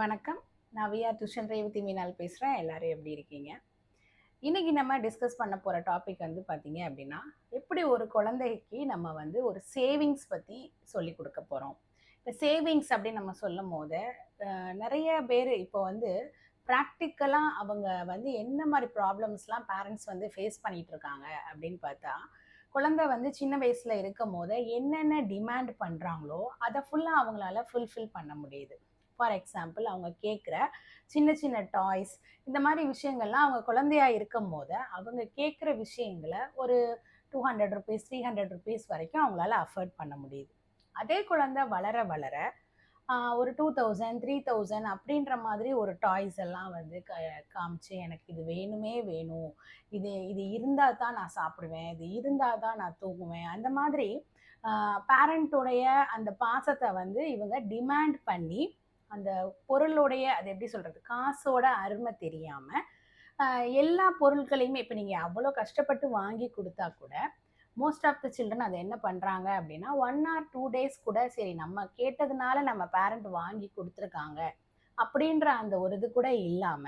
வணக்கம். நான் VR tuition Revathi மீனால் பேசுகிறேன். எல்லாரும் எப்படி இருக்கீங்க? இன்னைக்கு நம்ம டிஸ்கஸ் பண்ண போகிற டாபிக் வந்து பார்த்தீங்க அப்படின்னா, எப்படி ஒரு குழந்தைக்கு நம்ம வந்து ஒரு சேவிங்ஸ் பற்றி சொல்லிக் கொடுக்க போகிறோம். இப்போ சேவிங்ஸ் அப்படின்னு நம்ம சொல்லும் போது நிறைய பேர் இப்போ வந்து ப்ராக்டிக்கலாக அவங்க வந்து என்ன மாதிரி ப்ராப்ளம்ஸ்லாம் பேரண்ட்ஸ் வந்து ஃபேஸ் பண்ணிட்டு இருக்காங்க அப்படின்னு பார்த்தா, குழந்தை வந்து சின்ன வயசில் இருக்கும் போது என்னென்ன டிமாண்ட் பண்ணுறாங்களோ அதை ஃபுல்லாக அவங்களால ஃபுல்ஃபில் பண்ண முடியுது. ஃபார் எக்ஸாம்பிள் அவங்க கேட்குற சின்ன சின்ன டாய்ஸ், இந்த மாதிரி விஷயங்கள்லாம் அவங்க குழந்தையா இருக்கும் போது அவங்க கேட்குற விஷயங்களை ஒரு ₹200 ₹300 வரைக்கும் அவங்களால அஃபோர்ட் பண்ண முடியுது. அதே குழந்தை வளர வளர ஒரு 2000 3000 அப்படின்ற மாதிரி ஒரு டாய்ஸ் எல்லாம் வந்து காமிச்சு எனக்கு இது வேணுமே வேணும், இது இது இருந்தால் தான் நான் சாப்பிடுவேன், இது இருந்தால் தான் நான் தூங்குவேன், அந்த மாதிரி பேரண்ட்டோடைய அந்த பாசத்தை வந்து இவங்க டிமாண்ட் பண்ணி அந்த பொருளுடைய அது எப்படி சொல்றது, காசோட அருமை தெரியாம எல்லா பொருட்களையுமே இப்போ நீங்க அவ்வளோ கஷ்டப்பட்டு வாங்கி கொடுத்தா கூட மோஸ்ட் ஆஃப் த சில்ட்ரன் அதை என்ன பண்றாங்க அப்படின்னா 1 or 2 days கூட சரி நம்ம கேட்டதுனால நம்ம பேரண்ட் வாங்கி கொடுத்துருக்காங்க அப்படின்ற அந்த ஒரு இது கூட இல்லாம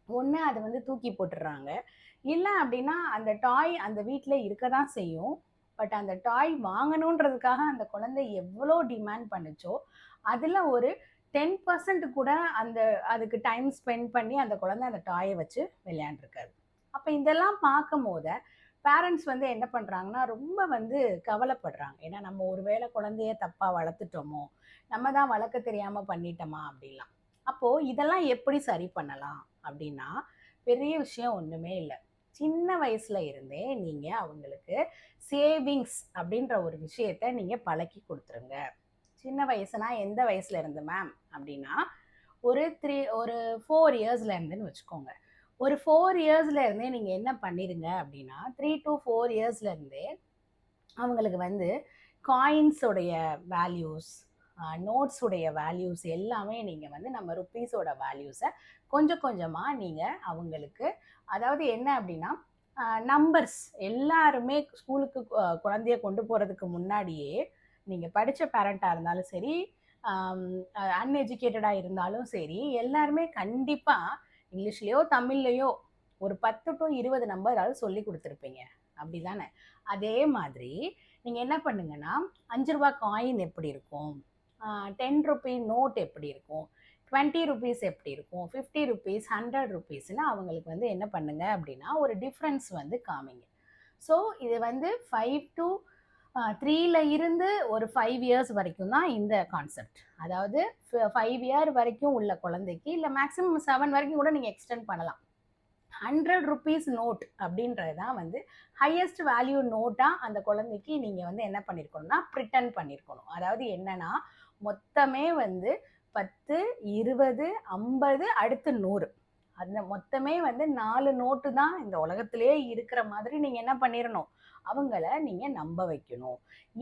ஒன்று அதை வந்து தூக்கி போட்டுடுறாங்க. இல்லை அப்படின்னா அந்த டாய் அந்த வீட்டில் இருக்க தான் செய்யும். பட் அந்த டாய் வாங்கணுன்றதுக்காக அந்த குழந்தை எவ்வளோ டிமாண்ட் பண்ணுச்சோ அதில் ஒரு 10% கூட அந்த அதுக்கு டைம் ஸ்பெண்ட் பண்ணி அந்த குழந்தை அந்த டாயை வச்சு விளையாண்டுருக்காரு. அப்போ இதெல்லாம் பார்க்கும் போது பேரண்ட்ஸ் வந்து என்ன பண்ணுறாங்கன்னா ரொம்ப வந்து கவலைப்படுறாங்க. ஏன்னா நம்ம ஒருவேளை குழந்தைய தப்பாக வளர்த்துட்டோமோ, நம்ம தான் வளர்க்க தெரியாமல் பண்ணிட்டோமா அப்படிலாம். அப்போது இதெல்லாம் எப்படி சரி பண்ணலாம் அப்படின்னா, பெரிய விஷயம் ஒன்றுமே இல்லை. சின்ன வயசுல இருந்தே நீங்கள் அவங்களுக்கு சேவிங்ஸ் அப்படின்ற ஒரு விஷயத்த நீங்கள் பழக்கி கொடுத்துருங்க. சின்ன வயசுனா எந்த வயசுல இருந்து மேம் அப்படின்னா, ஒரு 4 இயர்ஸ்ல இருந்துன்னு வச்சுக்கோங்க. ஒரு 4 இயர்ஸ்ல இருந்தே நீங்கள் என்ன பண்ணிடுங்க அப்படின்னா 3 to 4 இயர்ஸ்ல இருந்தே அவங்களுக்கு வந்து காயின்ஸோடைய வேல்யூஸ், நோட்ஸுடைய வேல்யூஸ் எல்லாமே நீங்கள் வந்து நம்ம ருப்பீஸோட வேல்யூஸை கொஞ்சம் கொஞ்சமாக நீங்கள் அவங்களுக்கு, அதாவது என்ன அப்படின்னா நம்பர்ஸ் எல்லாருமே ஸ்கூலுக்கு குழந்தைய கொண்டு போகிறதுக்கு முன்னாடியே நீங்கள் படித்த பேரண்ட்டாக இருந்தாலும் சரி, அன்எஜுகேட்டடாக இருந்தாலும் சரி, எல்லாருமே கண்டிப்பாக இங்கிலீஷ்லேயோ தமிழ்லையோ ஒரு 10 to 20 நம்பராவது சொல்லி கொடுத்துருப்பீங்க, அப்படி தானே? அதே மாதிரி நீங்கள் என்ன பண்ணுங்கன்னா, ₹5 காயின் எப்படி இருக்கும், ₹10 நோட் எப்படி இருக்கும், ₹20 எப்படி இருக்கும், ₹50 ₹100 அவங்களுக்கு வந்து என்ன பண்ணுங்க அப்படின்னா ஒரு டிஃப்ரென்ஸ் வந்து காமிங்க. ஸோ இது வந்து 5 to 3ல இருந்து ஒரு 5 இயர்ஸ் வரைக்கும் தான் இந்த கான்செப்ட். அதாவது 5 இயர் வரைக்கும் உள்ள குழந்தைக்கு, இல்லை மேக்ஸிமம் 7 வரைக்கும் கூட நீங்கள் எக்ஸ்டெண்ட் பண்ணலாம். ₹100 நோட் அப்படின்றது தான் வந்து ஹையஸ்ட் வேல்யூ நோட்டாக அந்த குழந்தைக்கு நீங்கள் வந்து என்ன பண்ணியிருக்கணும்னா ப்ரிட்டன் பண்ணியிருக்கணும். அதாவது என்னன்னா மொத்தமே வந்து 10, 20, 50 அடுத்து 100, அந்த மொத்தமே வந்து 4 நோட்டு தான் இந்த உலகத்திலே இருக்கிற மாதிரி நீங்கள் என்ன பண்ணிடணும், அவங்கள நீங்கள் நம்ப வைக்கணும்.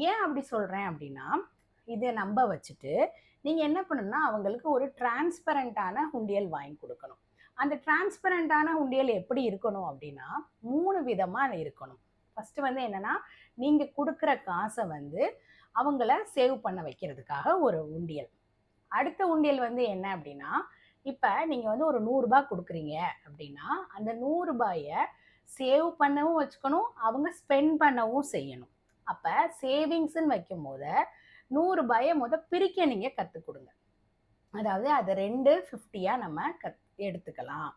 ஏன் அப்படி சொல்கிறேன் அப்படின்னா, இதை நம்ப வச்சுட்டு நீங்கள் என்ன பண்ணணும்னா அவங்களுக்கு ஒரு டிரான்ஸ்பரண்டான உண்டியல் வாங்கி கொடுக்கணும். அந்த டிரான்ஸ்பரண்டான உண்டியல் எப்படி இருக்கணும் அப்படின்னா 3 விதமாக இருக்கணும். ஃபஸ்ட்டு வந்து என்னென்னா, நீங்கள் கொடுக்குற காசை வந்து அவங்கள சேவ் பண்ண வைக்கிறதுக்காக ஒரு உண்டியல். அடுத்த உண்டியல் வந்து என்ன அப்படின்னா, இப்போ நீங்கள் வந்து ஒரு ₹100 கொடுக்குறீங்க அப்படின்னா அந்த ₹100 சேவ் பண்ணவும் வச்சுக்கணும், அவங்க ஸ்பெண்ட் பண்ணவும் செய்யணும். அப்போ சேவிங்ஸ்ன்னு வைக்கும் போது ₹100 பிரிக்க நீங்கள் கற்றுக் கொடுங்க. அதாவது அது 2 50 நம்ம எடுத்துக்கலாம்.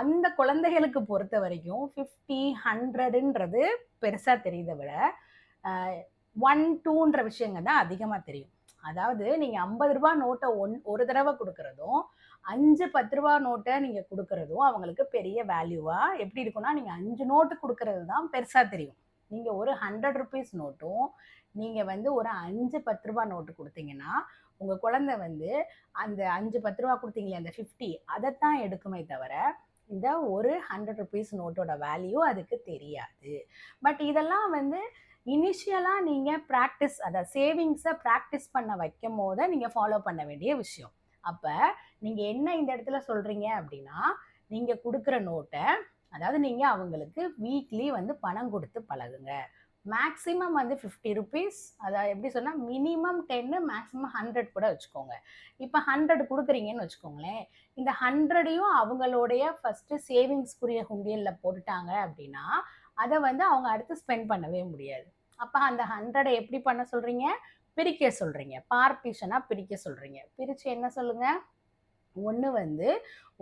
அந்த குழந்தைகளுக்கு பொறுத்த வரைக்கும் 50, 100ன்றது பெருசாக தெரியுதை விட 1, 2ன்ற விஷயங்கள் தான் அதிகமாக தெரியும். அதாவது நீங்கள் ₹50 நோட்டை ஒரு தடவை கொடுக்குறதும் 5, ₹10 நோட்டை நீங்கள் கொடுக்குறதும் அவங்களுக்கு பெரிய வேல்யூவாக எப்படி இருக்குன்னா, நீங்கள் 5 நோட்டு கொடுக்கறது தான் பெருசாக தெரியும். நீங்கள் ஒரு ₹100 நோட்டும் நீங்கள் வந்து ஒரு 5, ₹10 நோட்டு கொடுத்தீங்கன்னா உங்கள் குழந்தை வந்து அந்த 5, ₹10 கொடுத்தீங்களே அந்த 50 அதைத்தான் எடுக்குமே தவிர இந்த ஒரு ₹100 நோட்டோட வேல்யூ அதுக்கு தெரியாது. பட் இதெல்லாம் வந்து இனிஷியலாக நீங்கள் ப்ராக்டிஸ், அதை சேவிங்ஸை ப்ராக்டிஸ் பண்ண வைக்கும் போது நீங்கள் ஃபாலோ பண்ண வேண்டிய விஷயம். அப்போ நீங்கள் என்ன இந்த இடத்துல சொல்கிறீங்க அப்படின்னா, நீங்கள் கொடுக்குற நோட்டை, அதாவது நீங்கள் அவங்களுக்கு வீக்லி வந்து பணம் கொடுத்து பழகுங்க. மேக்ஸிமம் வந்து 50 ருபீஸ், அதாவது எப்படி சொன்னால் மினிமம் 10, மேக்ஸிமம் 100 கூட வச்சுக்கோங்க. இப்போ 100 கொடுக்குறீங்கன்னு வச்சுக்கோங்களேன், இந்த 100ஐயும் அவங்களுடைய ஃபஸ்ட்டு சேவிங்ஸ்க்குரிய உண்டியலில் போட்டுட்டாங்க அப்படின்னா அதை வந்து அவங்க அடுத்து ஸ்பெண்ட் பண்ணவே முடியாது. அப்போ அந்த 100ஐ எப்படி பண்ண சொல்கிறீங்க? பிரிக்க சொல்கிறீங்க, பார்ட்டிஷனாக பிரிக்க சொல்கிறீங்க. பிரித்து என்ன சொல்லுங்கள், ஒன்று வந்து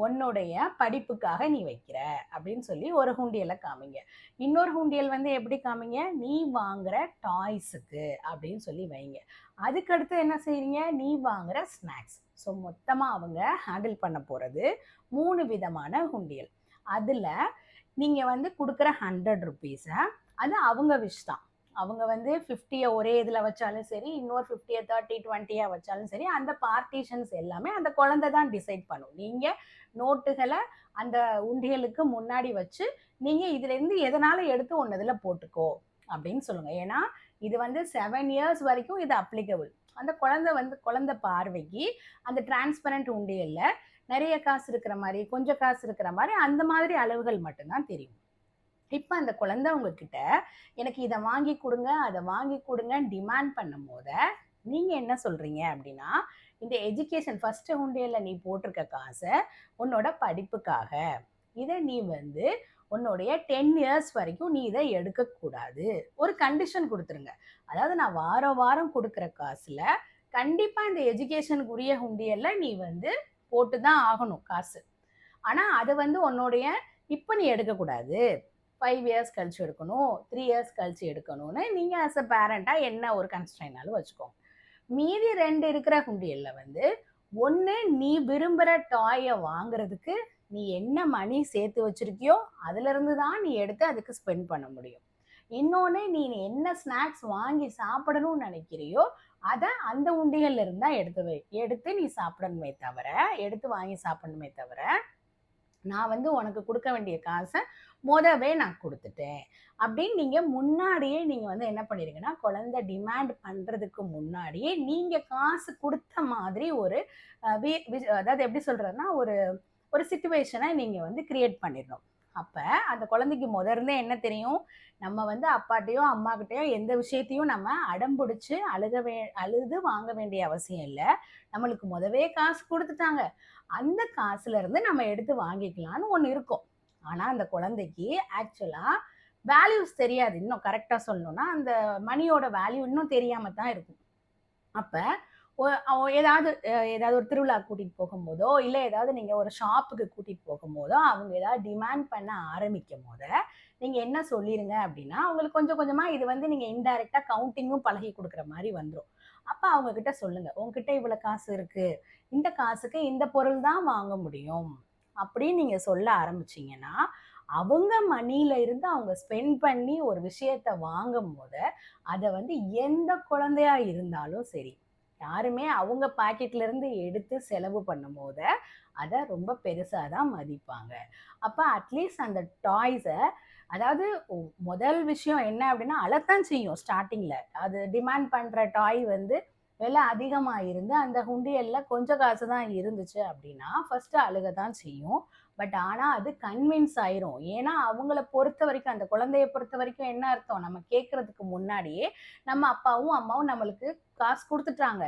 உன்னுடைய படிப்புக்காக நீ வைக்கிற அப்படின்னு சொல்லி ஒரு உண்டியலை காமிங்க. இன்னொரு உண்டியல் வந்து எப்படி காமிங்க, நீ வாங்குற டாய்ஸுக்கு அப்படின்னு சொல்லி வைங்க. அதுக்கடுத்து என்ன செய்றீங்க, நீ வாங்குற ஸ்நாக்ஸ். ஸோ மொத்தமாக அவங்க ஹேண்டில் பண்ண போகிறது 3 விதமான உண்டியல். அதில் நீங்கள் வந்து கொடுக்குற 100 ருபீஸை அது அவங்க விஷ் தான். அவங்க வந்து 50யை ஒரே இதில் வச்சாலும் சரி, இன்னொரு 50யை 30, 20யாக வச்சாலும் சரி, அந்த பார்ட்டிஷன்ஸ் எல்லாமே அந்த குழந்தை தான் டிசைட் பண்ணும். நீங்கள் நோட்டுகளை அந்த உண்டியலுக்கு முன்னாடி வச்சு நீங்கள் இதுலேருந்து எதனால எடுத்து ஒன்று இதில் போட்டுக்கோ அப்படின்னு சொல்லுங்கள். ஏன்னா இது வந்து 7 இயர்ஸ் வரைக்கும் இது அப்ளிகபிள். அந்த குழந்தை பார்வைக்கு அந்த டிரான்ஸ்பரண்ட் உண்டியலில் நிறைய காசு இருக்கிற மாதிரி, கொஞ்சம் காசு இருக்கிற மாதிரி, அந்த மாதிரி அளவுகள் மட்டும்தான் தெரியும். இப்போ அந்த குழந்தை உங்ககிட்ட எனக்கு இதை வாங்கி கொடுங்க, அதை வாங்கி கொடுங்கன்னு டிமாண்ட் பண்ணும் போத நீங்கள் என்ன சொல்கிறீங்க அப்படின்னா, இந்த எஜுகேஷன் ஃபஸ்ட்டு உண்டியலில் நீ போட்டிருக்க காசை உன்னோட படிப்புக்காக, இதை நீ வந்து உன்னுடைய 10 இயர்ஸ் வரைக்கும் நீ இதை எடுக்கக்கூடாது, ஒரு கண்டிஷன் கொடுத்துருங்க. அதாவது நான் வாரம் வாரம் கொடுக்குற காசில் கண்டிப்பாக இந்த எஜுகேஷனுக்குரிய உண்டியலில் நீ வந்து போட்டு தான் ஆகணும் காசு. ஆனால் அதை வந்து உன்னுடைய இப்போ நீ எடுக்கக்கூடாது, 5 இயர்ஸ் கழிச்சு எடுக்கணும், 3 இயர்ஸ் கழிச்சு எடுக்கணும்னு நீங்கள் ஆஸ் அ பேரண்ட்டாக என்ன ஒரு கன்ஸ்ட்ரைனாலும் வச்சுக்கோங்க. மீதி 2 இருக்கிற உண்டியலில் வந்து ஒன்று நீ விரும்புகிற டாயை வாங்குறதுக்கு நீ என்ன மணி சேர்த்து வச்சுருக்கியோ அதிலிருந்து தான் நீ எடுத்து அதுக்கு ஸ்பெண்ட் பண்ண முடியும். இன்னொன்று நீ என்ன ஸ்நாக்ஸ் வாங்கி சாப்பிடணும்னு நினைக்கிறியோ அதை அந்த உண்டிகளில் இருந்தால் எடுத்து நீ சாப்பிடணுமே தவிர, எடுத்து வாங்கி சாப்பிடணுமே தவிர, நான் வந்து உனக்கு கொடுக்க வேண்டிய காசை மொதவே நான் கொடுத்துட்டேன் அப்படின்னு நீங்கள் முன்னாடியே நீங்கள் வந்து என்ன பண்ணிடுங்கன்னா, குழந்தை டிமாண்ட் பண்ணுறதுக்கு முன்னாடியே நீங்கள் காசு கொடுத்த மாதிரி ஒரு அதாவது எப்படி சொல்கிறதுனா ஒரு ஒரு சிச்சுவேஷனை நீங்கள் வந்து கிரியேட் பண்ணிடணும். அப்போ அந்த குழந்தைக்கு முதல்ல என்ன தெரியும், நம்ம வந்து அப்பாட்டையோ அம்மாக்கிட்டையோ எந்த விஷயத்தையும் நம்ம அடம்பிடிச்சு அழுது வாங்க வேண்டிய அவசியம் இல்லை. நம்மளுக்கு முதவே காசு கொடுத்துட்டாங்க, அந்த காசுல இருந்து நம்ம எடுத்து வாங்கிக்கலாம்னு ஒன்று இருக்கும். ஆனால் அந்த குழந்தைக்கு ஆக்சுவலாக வேல்யூஸ் தெரியாது. இன்னும் கரெக்டாக சொல்லணும்னா அந்த மணியோட வேல்யூ இன்னும் தெரியாமல் தான் இருக்கும். அப்போ ஏதாவது ஒரு திருவிழா கூட்டிகிட்டு போகும்போதோ, இல்லை ஏதாவது நீங்கள் ஒரு ஷாப்புக்கு கூட்டிகிட்டு போகும்போதோ, அவங்க ஏதாவது டிமாண்ட் பண்ண ஆரம்பிக்கும் போது நீங்கள் என்ன சொல்லிடுங்க அப்படின்னா, அவங்களுக்கு கொஞ்சம் கொஞ்சமாக இது வந்து நீங்கள் இன்டைரக்டாக கவுண்டிங்கும் பழகி கொடுக்குற மாதிரி வந்துடும். அப்போ அவங்கக்கிட்ட சொல்லுங்கள், உங்ககிட்ட இவ்வளோ காசு இருக்குது, இந்த காசுக்கு இந்த பொருள் தான் வாங்க முடியும் அப்படின்னு நீங்கள் சொல்ல ஆரம்பிச்சிங்கன்னா, அவங்க மணியில இருந்து அவங்க ஸ்பெண்ட் பண்ணி ஒரு விஷயத்த வாங்கும் போது அதை வந்து எந்த குழந்தையா இருந்தாலும் சரி, யாருமே அவங்க பாக்கெட்ல இருந்து எடுத்து செலவு பண்ணும் போது அதை ரொம்ப பெருசாக தான் மதிப்பாங்க. அப்போ அட்லீஸ்ட் அந்த டாய்ஸை, அதாவது முதல் விஷயம் என்ன அப்படின்னா அழத்தான் செய்யும் ஸ்டார்டிங்கில். அது டிமாண்ட் பண்ணுற டாய் வந்து விலை அதிகமாக இருந்து அந்த உண்டியலில் கொஞ்சம் காசு தான் இருந்துச்சு அப்படின்னா ஃபஸ்ட்டு அழுக தான் செய்யும். பட் ஆனால் அது கன்வின்ஸ் ஆயிரும். ஏன்னா அவங்கள பொறுத்த வரைக்கும், அந்த குழந்தைய பொறுத்த வரைக்கும் என்ன அர்த்தம், நம்ம கேட்கறதுக்கு முன்னாடியே நம்ம அப்பாவும் அம்மாவும் நம்மளுக்கு காசு கொடுத்துட்டாங்க,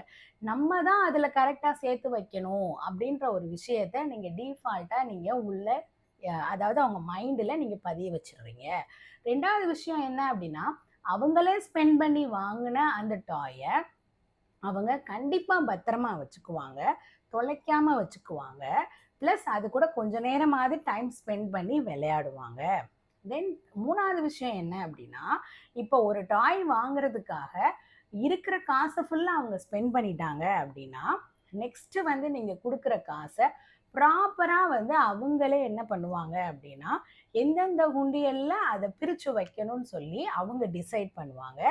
நம்ம தான் அதில் கரெக்டாக சேர்த்து வைக்கணும் அப்படின்ற ஒரு விஷயத்த நீங்கள் டீஃபால்ட்டாக நீங்கள் உள்ள அதாவது அவங்க மைண்டில் நீங்கள் பதிய வச்சிடுறீங்க. 2வது விஷயம் என்ன அப்படின்னா, அவங்களே ஸ்பெண்ட் பண்ணி வாங்கின அந்த டாயை அவங்க கண்டிப்பாக பத்திரமா வச்சுக்குவாங்க, தொலைக்காம வச்சுக்குவாங்க. ப்ளஸ் அது கூட கொஞ்ச நேரமாவது டைம் ஸ்பெண்ட் பண்ணி விளையாடுவாங்க. தென் 3வது விஷயம் என்ன அப்படின்னா, இப்போ ஒரு டாய் வாங்குறதுக்காக இருக்கிற காசை ஃபுல்லாக அவங்க ஸ்பெண்ட் பண்ணிட்டாங்க அப்படின்னா, நெக்ஸ்ட்டு வந்து நீங்கள் கொடுக்குற காசை ப்ராப்பராக வந்து அவங்களே என்ன பண்ணுவாங்க அப்படின்னா, எந்தெந்த உண்டியலில் அதை பிரித்து வைக்கணும்னு சொல்லி அவங்க டிசைட் பண்ணுவாங்க.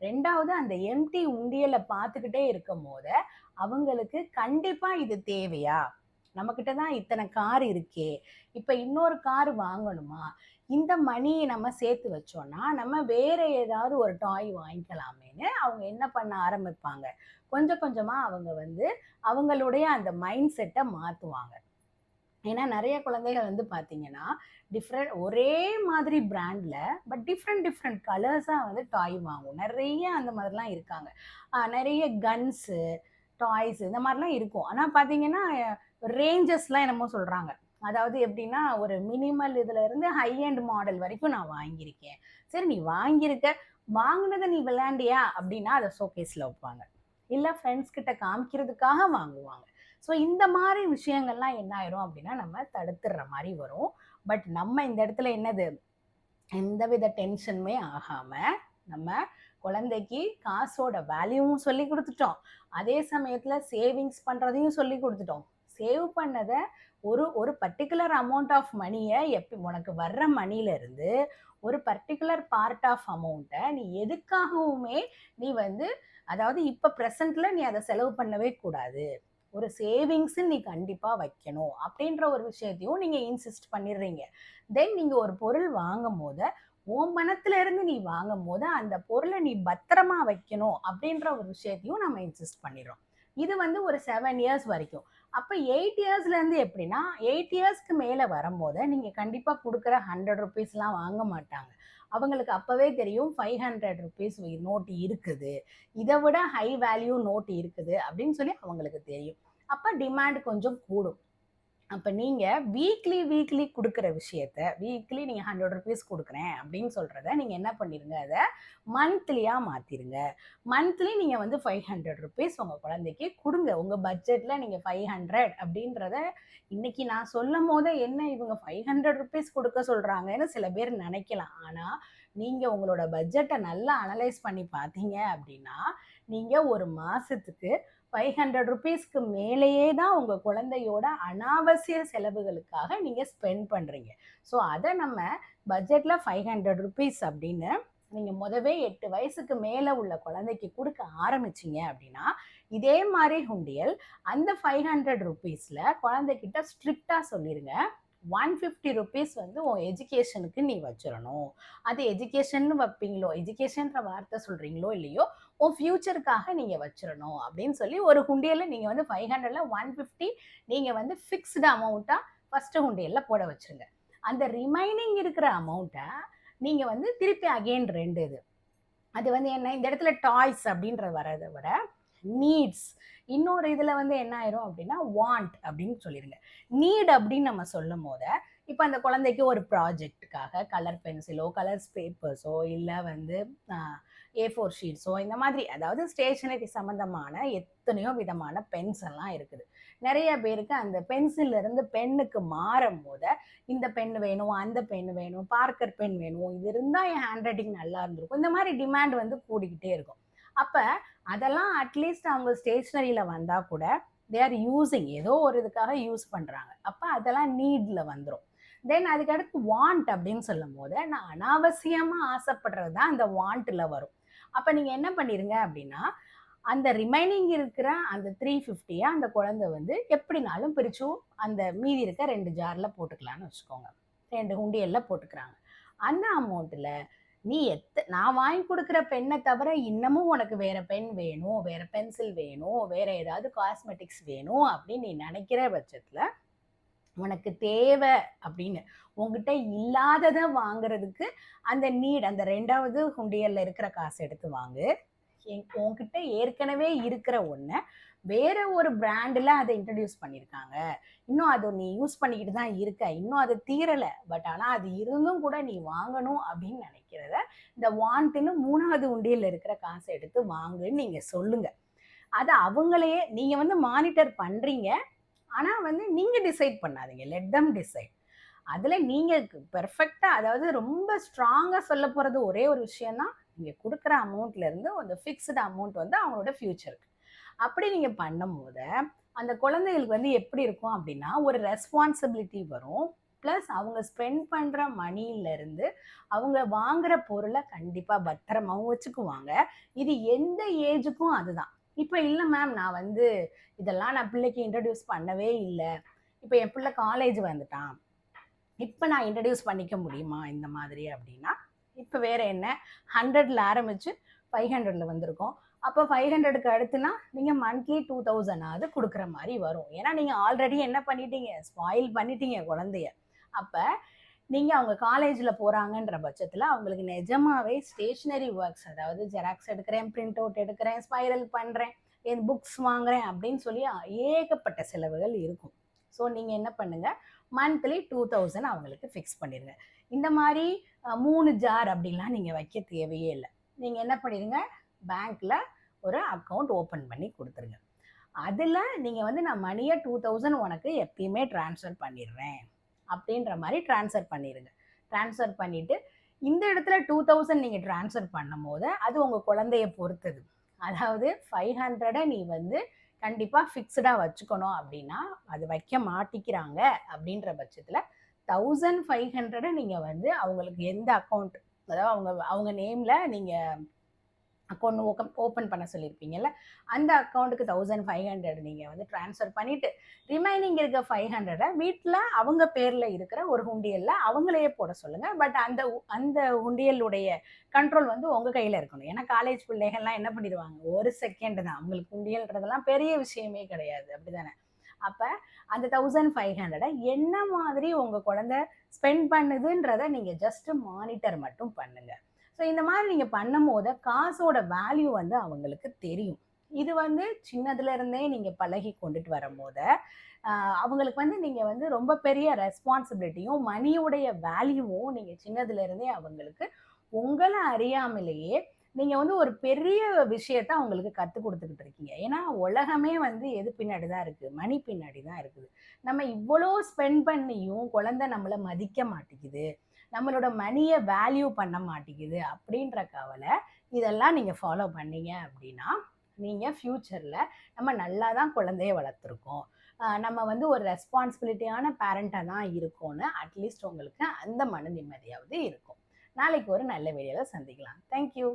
2வது அந்த எம்டி உண்டியலை பார்த்துக்கிட்டே இருக்கும் போது அவங்களுக்கு கண்டிப்பாக இது தேவையா, நம்மக்கிட்ட தான் இத்தனை கார் இருக்கே, இப்போ இன்னொரு கார் வாங்கணுமா, இந்த மணியை நம்ம சேர்த்து வச்சோன்னா நம்ம வேற ஏதாவது ஒரு டாய் வாங்கிக்கலாமேன்னு அவங்க என்ன பண்ண ஆரம்பிப்பாங்க, கொஞ்சம் கொஞ்சமாக அவங்க வந்து அவங்களுடைய அந்த மைண்ட் செட்டை மாற்றுவாங்க. ஏன்னா நிறைய குழந்தைகள் வந்து பார்த்தீங்கன்னா ஒரே மாதிரி பிராண்டில் பட் டிஃப்ரெண்ட் டிஃப்ரெண்ட் கலர்ஸாக வந்து டாய் வாங்கும். நிறைய அந்த மாதிரிலாம் இருக்காங்க. நிறைய கன்ஸு டாய்ஸ் இந்த மாதிரிலாம் இருக்கும். ஆனால் பார்த்தீங்கன்னா ரேஞ்சஸ்லாம் என்னமோ சொல்கிறாங்க. அதாவது எப்படின்னா ஒரு மினிமல் இதுல இருந்து ஹை அண்ட் மாடல் வரைக்கும் நான் வாங்கியிருக்கேன். சரி, நீ வாங்கியிருக்க, வாங்கினதை நீ விளையாண்டியா அப்படின்னா அதை ஷோகேஸில் வைப்பாங்க, இல்லை ஃப்ரெண்ட்ஸ் கிட்ட காமிக்கிறதுக்காக வாங்குவாங்க. ஸோ இந்த மாதிரி விஷயங்கள்லாம் என்ன ஆயிரும் அப்படின்னா நம்ம தடுத்துடுற மாதிரி வரும். பட் நம்ம இந்த இடத்துல என்னது, எந்தவித டென்ஷனுமே ஆகாம நம்ம குழந்தைக்கு காசோட வேல்யூவும் சொல்லி கொடுத்துட்டோம், அதே சமயத்துல சேவிங்ஸ் பண்றதையும் சொல்லி கொடுத்துட்டோம். சேவ் பண்ணதை ஒரு ஒரு பர்டிகுலர் அமௌண்ட் ஆஃப் மணியை உனக்கு வர்ற மணில இருந்து ஒரு பர்டிகுலர் பார்ட் ஆஃப் அமௌண்ட்டை நீ எதுக்காகவுமே நீ வந்து, அதாவது இப்ப ப்ரெசன்ட்ல நீ அதை செலவு பண்ணவே கூடாது, ஒரு சேவிங்ஸ் நீ கண்டிப்பா வைக்கணும் அப்படின்ற ஒரு விஷயத்தையும் நீங்க இன்சிஸ்ட் பண்ணிடுறீங்க. தென் நீங்க ஒரு பொருள் வாங்கும் போது உன் மனத்துல இருந்து நீ வாங்கும் போது அந்த பொருளை நீ பத்திரமா வைக்கணும் அப்படின்ற ஒரு விஷயத்தையும் நம்ம இன்சிஸ்ட் பண்ணிடுறோம். இது வந்து ஒரு 7 இயர்ஸ் வரைக்கும். அப்ப 8 இயர்ஸ்ல இருந்து எப்படின்னா 8 இயர்ஸ்க்கு மேல வரும்போது நீங்க கண்டிப்பா கொடுக்குற 100 ருபீஸ்லாம் வாங்க மாட்டாங்க. அவங்களுக்கு அப்பவே தெரியும் 500 ருபீஸ் நோட் இருக்குது, இதை விட ஹை வேல்யூ நோட் இருக்குது அப்படின்னு சொல்லி அவங்களுக்கு தெரியும். அப்ப டிமாண்ட் கொஞ்சம் கூடும். அப்ப நீங்க வீக்லி கொடுக்குற விஷயத்த, வீக்லி நீங்க 100 ருபீஸ் கொடுக்குறேன் அப்படின்னு சொல்றத நீங்க என்ன பண்ணிருங்க, அதை மந்த்லியா மாத்திருங்க. மந்த்லி நீங்க வந்து 500 ருபீஸ் உங்க குழந்தைக்கு கொடுங்க. உங்க பட்ஜெட்ல நீங்க 500 அப்படின்றத இன்னைக்கு நான் சொல்லும் போது என்ன இவங்க 500 ருபீஸ் கொடுக்க சொல்றாங்கன்னு சில பேர் நினைக்கலாம். ஆனா நீங்க உங்களோட பட்ஜெட்டை நல்லா அனலைஸ் பண்ணி பார்த்தீங்க அப்படின்னா நீங்க ஒரு மாசத்துக்கு 500 ருபீஸ்க்கு மேலேயே தான் உங்க குழந்தையோட அனாவசிய செலவுகளுக்காக நீங்க ஸ்பெண்ட் பண்றீங்க. ஸோ அதை நம்ம பட்ஜெட்ல 500 ருபீஸ் அப்படின்னு நீங்க முதவே 8 வயசுக்கு மேல உள்ள குழந்தைக்கு கொடுக்க ஆரம்பிச்சீங்க அப்படின்னா இதே மாதிரி உண்டியல் அந்த 500 ருபீஸ்ல குழந்தைகிட்ட ஸ்ட்ரிக்டா சொல்லிருங்க, 150 ருபீஸ் வந்து உன் எஜுகேஷனுக்கு நீ வச்சிடணும். அது எஜுகேஷன் வைப்பீங்களோ, எஜுகேஷன்ற வார்த்தை சொல்றீங்களோ இல்லையோ, உன் ஃபியூச்சருக்காக நீங்க வச்சிடணும் அப்படின்னு சொல்லி ஒரு குண்டியல்ல நீங்க வந்து 500ல 150 நீங்க வந்து ஃபிக்ஸ்டு அமௌண்ட்டா ஃபர்ஸ்ட் குண்டியல்ல போட வச்சிருங்க. அந்த ரிமைனிங் இருக்கிற அமௌண்ட்டை நீங்க வந்து திருப்பி அகெயின் 2 இது அது வந்து என்ன, இந்த இடத்துல டாய்ஸ் அப்படின்ற வரதை விட நீட்ஸ், இன்னொரு இதுல வந்து என்ன ஆயிரும் அப்படின்னா வாண்ட் அப்படின்னு சொல்லிடுங்க. நீட் அப்படின்னு நம்ம சொல்லும் போது இப்போ அந்த குழந்தைக்கு ஒரு ப்ராஜெக்டுக்காக கலர் பென்சிலோ கலர்ஸ் பேப்பர்ஸோ இல்லை வந்து A4 ஷீட்ஸோ இந்த மாதிரி, அதாவது ஸ்டேஷனரி சம்மந்தமான எத்தனையோ விதமான பென்ஸ் எல்லாம் இருக்குது. நிறைய பேருக்கு அந்த பென்சில்ல இருந்து பென்னுக்கு மாறும் போது இந்த பென் வேணும், அந்த பென் வேணும், பார்க்கர் பென் வேணும், இது இருந்தால் என் ஹேண்ட் ரைட்டிங் நல்லா இருந்திருக்கும், இந்த மாதிரி டிமாண்ட் வந்து கூடிக்கிட்டே இருக்கும். அப்போ அதெல்லாம் அட்லீஸ்ட் அவங்க ஸ்டேஷ்னரியில் வந்தால் கூட தே ஆர் யூஸிங், ஏதோ ஒரு இதுக்காக யூஸ் பண்ணுறாங்க. அப்போ அதெல்லாம் நீட்ல வந்துடும். தென் அதுக்கடுத்து வாண்ட் அப்படின்னு சொல்லும் போது நான் அனாவசியமாக ஆசைப்படுறது தான் அந்த வாண்ட்டில் வரும். அப்போ நீங்கள் என்ன பண்ணிடுங்க அப்படின்னா அந்த ரிமைனிங் இருக்கிற அந்த 350 அந்த குழந்தை வந்து எப்படினாலும் பிரிச்சும் அந்த மீதி இருக்க 2 ஜாரில் போட்டுக்கலான்னு வச்சுக்கோங்க, 2 உண்டியலில் போட்டுக்கிறாங்க. அந்த அமௌண்ட்டில் நீ நான் வாங்கி கொடுக்குற பெண்ணை தவிர இன்னமும் உனக்கு வேற பென் வேணும், வேற பென்சில் வேணும், வேற ஏதாவது காஸ்மெட்டிக்ஸ் வேணும் அப்படின்னு நீ நினைக்கிற பட்சத்தில் உனக்கு தேவை அப்படின்னு உங்ககிட்ட இல்லாததை வாங்குறதுக்கு அந்த நீட், அந்த 2வது உண்டியல்ல இருக்கிற காசு எடுத்து வாங்கு. உங்ககிட்ட ஏற்கனவே இருக்கிற ஒன்றை வேற ஒரு பிராண்டில் அதை இன்ட்ரடியூஸ் பண்ணியிருக்காங்க, இன்னும் அதை நீ யூஸ் பண்ணிக்கிட்டு தான் இருக்க, இன்னும் அது தீரலை, பட் ஆனால் அது இருந்தும் கூட நீ வாங்கணும் அப்படின்னு நினைக்கிறத இந்த வாண்ட்டுன்னு 3வது உண்டியல்ல இருக்கிற காசை எடுத்து வாங்குன்னு நீங்கள் சொல்லுங்க. அதை அவங்களையே நீங்கள் வந்து மானிட்டர் பண்ணுறீங்க. ஆனால் வந்து நீங்கள் டிசைட் பண்ணாதீங்க, லெட் தம் டிசைட். அதில் நீங்கள் பெர்ஃபெக்டாக, அதாவது ரொம்ப ஸ்ட்ராங்காக சொல்ல போகிறது ஒரே ஒரு விஷயம்தான், நீங்கள் கொடுக்குற அமௌண்ட்லேருந்து அந்த ஃபிக்ஸ்டு அமௌண்ட் வந்து அவங்களோட ஃப்யூச்சருக்கு. அப்படி நீங்கள் பண்ணும்போது அந்த குழந்தைகளுக்கு வந்து எப்படி இருக்கும் அப்படின்னா ஒரு ரெஸ்பான்சிபிலிட்டி வரும். ப்ளஸ் அவங்க ஸ்பெண்ட் பண்ணுற மணியிலேருந்து அவங்க வாங்குற பொருளை கண்டிப்பாக பத்திரமாவும் வச்சுக்குவாங்க. இது எந்த ஏஜுக்கும் அதுதான். இப்போ இல்லை மேம், நான் வந்து இதெல்லாம் நான் பிள்ளைக்கு இன்ட்ரடியூஸ் பண்ணவே இல்லை, இப்போ என் பிள்ளை காலேஜ் வந்துட்டான், இப்போ நான் இன்ட்ரடியூஸ் பண்ணிக்க முடியுமா இந்த மாதிரி அப்படின்னா இப்போ வேற என்ன, 100ல் ஆரம்பித்து 500ல் வந்திருக்கோம். அப்போ 500க்கு அடுத்துனா நீங்கள் மந்த்லி 2000 கொடுக்குற மாதிரி வரும். ஏன்னா நீங்கள் ஆல்ரெடி என்ன பண்ணிட்டீங்க, ஸ்பாயில் பண்ணிட்டீங்க குழந்தைய. அப்போ நீங்கள் அவங்க காலேஜில் போகிறாங்கன்ற பட்சத்தில் அவங்களுக்கு நிஜமாவே ஸ்டேஷ்னரி ஒர்க்ஸ், அதாவது ஜெராக்ஸ் எடுக்கிறேன், பிரிண்ட் அவுட் எடுக்கிறேன், ஸ்பைரல் பண்ணுறேன், என் புக்ஸ் வாங்குறேன் அப்படின்னு சொல்லி ஏகப்பட்ட செலவுகள் இருக்கும். ஸோ நீங்கள் என்ன பண்ணுங்கள், மந்த்லி 2000 அவங்களுக்கு ஃபிக்ஸ் பண்ணிடுங்க. இந்த மாதிரி 3 ஜார் அப்படின்லாம் நீங்கள் வைக்க தேவையே இல்லை. நீங்கள் என்ன பண்ணிடுங்க, பேங்க்கில் ஒரு அக்கௌண்ட் ஓப்பன் பண்ணி கொடுத்துருங்க. அதில் நீங்கள் வந்து நான் மணியை 2000 உனக்கு எப்பயுமே ட்ரான்ஸ்ஃபர் பண்ணிடுறேன் அப்படின்ற மாதிரி ட்ரான்ஸ்ஃபர் பண்ணிடுங்க. ட்ரான்ஸ்ஃபர் பண்ணிவிட்டு இந்த இடத்துல 2000 நீங்கள் ட்ரான்ஸ்ஃபர் பண்ணும் போது அது உங்கள் குழந்தைய பொறுத்தது. அதாவது 500 நீ வந்து கண்டிப்பாக ஃபிக்ஸ்டாக வச்சுக்கணும் அப்படின்னா அது வைக்க மாட்டிக்கிறாங்க அப்படின்ற பட்சத்தில் 1500 நீங்கள் வந்து அவங்களுக்கு எந்த அக்கௌண்ட், அதாவது அவங்க நேமில் நீங்கள் அக்கௌண்ட் ஓப்பன் பண்ண சொல்லியிருப்பீங்கல்ல, அந்த அக்கௌண்ட்டுக்கு 1500 நீங்கள் வந்து ட்ரான்ஸ்ஃபர் பண்ணிவிட்டு ரிமைனிங் இருக்க 500 வீட்டில் அவங்க பேரில் இருக்கிற ஒரு உண்டியலில் அவங்களையே போட சொல்லுங்கள். பட் அந்த உண்டியலுடைய கண்ட்ரோல் வந்து உங்கள் கையில் இருக்கணும். ஏன்னா காலேஜ் பிள்ளைகள்லாம் என்ன பண்ணிடுவாங்க, ஒரு செகண்ட் தான், அவங்களுக்கு உண்டியல்ன்றதெல்லாம் பெரிய விஷயமே கிடையாது, அப்படி தானே? அப்போ அந்த 1500 என்ன மாதிரி உங்கள் குழந்தை ஸ்பெண்ட் பண்ணுதுன்றதை நீங்கள் ஜஸ்ட் மானிட்டர் மட்டும் பண்ணுங்கள். ஸோ இந்த மாதிரி நீங்கள் பண்ணும் போது காசோட வேல்யூ வந்து அவங்களுக்கு தெரியும். இது வந்து சின்னதுலேருந்தே நீங்கள் பழகி கொண்டுட்டு வரும்போது அவங்களுக்கு வந்து நீங்கள் வந்து ரொம்ப பெரிய ரெஸ்பான்சிபிலிட்டியும் மணியோடைய வேல்யூவும் நீங்கள் சின்னதுலேருந்தே அவங்களுக்கு உங்களை அறியாமலேயே நீங்கள் வந்து ஒரு பெரிய விஷயத்த அவங்களுக்கு கற்றுக் கொடுத்துக்கிட்டு இருக்கீங்க. ஏன்னா உலகமே வந்து எது பின்னாடி தான் இருக்குது, மணி பின்னாடி தான் இருக்குது. நம்ம இவ்வளோ ஸ்பெண்ட் பண்ணியும் குழந்தை நம்மளை மதிக்க மாட்டேங்குது, நம்மளோட மணியை வேல்யூ பண்ண மாட்டேங்குது அப்படின்ற கவலை. இதெல்லாம் நீங்கள் ஃபாலோ பண்ணீங்க அப்படின்னா நீங்கள் ஃப்யூச்சரில் நம்ம நல்லா தான் குழந்தைய வளர்த்துருக்கோம், நம்ம வந்து ஒரு ரெஸ்பான்சிபிலிட்டியான பேரண்ட்டாக தான் இருக்கோன்னு அட்லீஸ்ட் உங்களுக்கு அந்த மன நிம்மதியாவது இருக்கும். நாளைக்கு ஒரு நல்ல வீடியோவில் சந்திக்கலாம். தேங்க்யூ.